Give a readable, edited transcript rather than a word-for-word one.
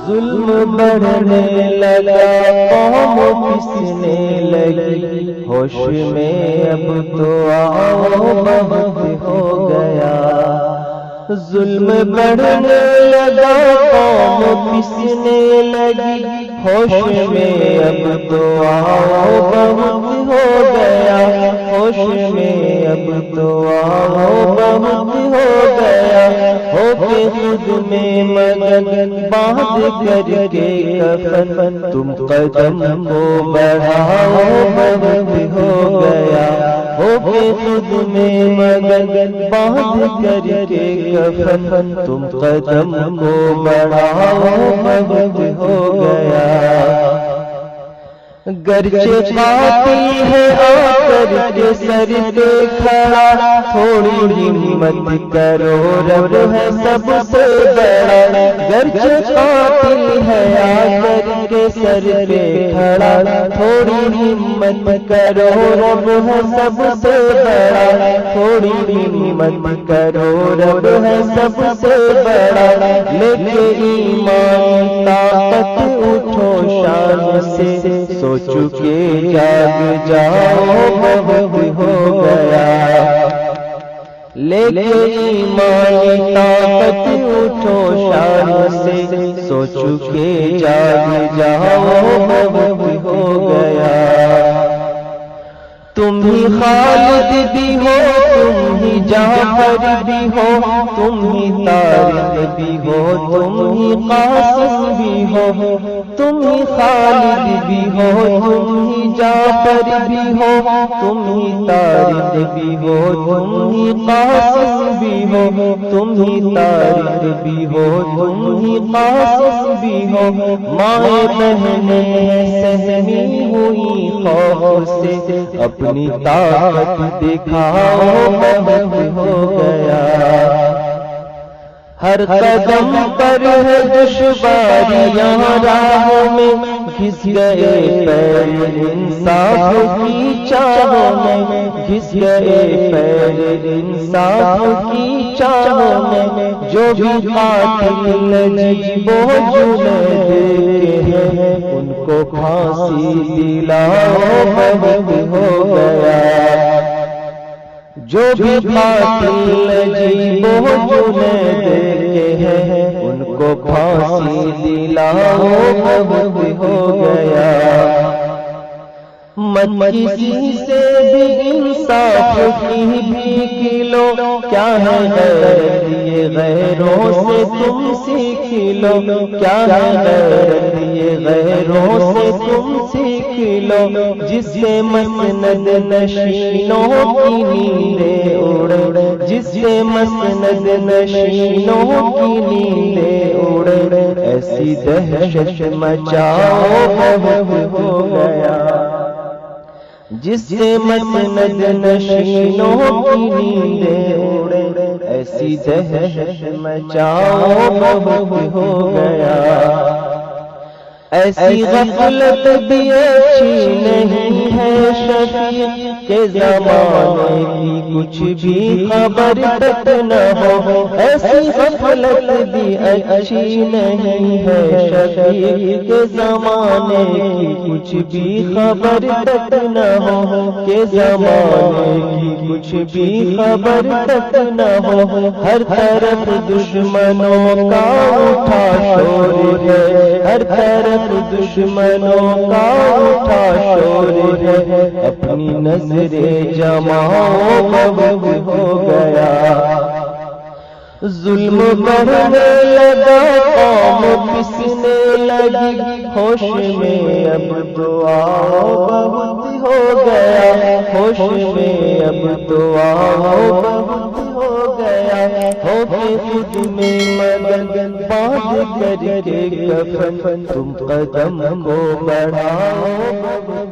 ظلم بڑھنے لگا قوم پسنے لگی، ہوش میں اب تو آؤ بہت ہو گیا۔ ظلم بڑھنے لگا قوم پسنے لگی، ہوش میں اب تو آؤ بہت ہو گیا۔ ہوش میں اب تو آؤ بہت ہو گیا۔ ہو کے خود میں مگن باندھ کر کے کفن، تم قدم کو بڑھاؤ بہت ہو گیا۔ ہو کے خود میں مگن باندھ کر کے کفن، تم قدم کو بڑھاؤ بہت ہو گیا۔ گرچہ قاتل ہے آ کر کے سر پہ کھڑا، تھوڑی ہمت کرو رب ہے سب سے بڑا۔ گرچہ قاتل ہے آ کر کے سر پہ کھڑا، تھوڑی ہمت کرو رب ہے سب سے بڑا۔ تھوڑی ہمت کرو رب ہے سب سے بڑا۔ لے کے ایمان طاقت اٹھو شان سے، سوچ کے جاگ جاؤ بہت ہو گیا۔ لے کے ایمان طاقت اٹھو شان سے، سوچ کے جاگ جاؤ بہت ہو گیا۔ تم ہی خالد بھی ہو، تم ہی جعفر بھی ہو، تم ہی طارق بھی ہو، تم ہی قاسم بھی ہو۔ تم ہی خالد بھی ہو، تم ہی جعفر بھی ہو، تم ہی طارق بھی ہو، تم ہی قاسم بھی ہو۔ تم ہی طارق بھی ہو، تم ہی قاسم بھی ہو۔ مائیں بہنیں سہمی ہوئی خوف سے، اپنی طاقت دکھاؤ بہت ہو گیا۔ ہر قدم پر ہے دشواریاں راہوں میں، گھس گئے پیر انصاف کی چاہوں میں، گھس گئے پیر انصاف کی چاہوں میں۔ جو بھی قاتل نجیب و جنید ہیں، ان کو پھانسی دلاؤ بہت ہو گیا۔ جو بھی قاتل نجیب و جنید ہیں، ان کو پھانسی دلاؤ بہت ہو گیا۔ مت کسی سے بھی انصاف کی بھی لو، کیا ہے غیرت یہ غیروں سے تم سیکھ لو۔ کیا ہے غیرت یہ غیروں سے تم سیکھ لو۔ جس سے مسند نشینوں کی نیندیں اڑے، جس سے مسند نشینوں کی نیندیں اڑے، ایسی دہشت مچاؤ بہت ہو گیا۔ جس سے مسند نشینوں کی نیندیں اڑے، ایسی دہشت مچاؤ بہت ہو گیا۔ ایسی غفلت بھی اچھی نہیں ہے شفیق کے زمانے کی کچھ بھی خبر تک نہ ہو۔ ایسی غفلت بھی اچھی نہیں ہے شفیق کے زمانے کی کچھ بھی خبر تک نہ ہو، کہ زمانے کی کچھ بھی خبر تک نہ ہو۔ ہر طرف دشمنوں کا اٹھا شور ہے، ہر طرف دشمنوں کا اٹھا شور ہے، اپنی نظریں جماؤ بہت ہو گیا۔ ظلم بڑھنے لگا قوم پسنے لگی، ہوش میں اب تو آؤ بہت ہو گیا۔ ہوش میں اب تو آؤ بہت ہو گیا۔ ہو کے خود میں مگن باندھ کر کے کفن، تم قدم کو بڑھاؤ بہت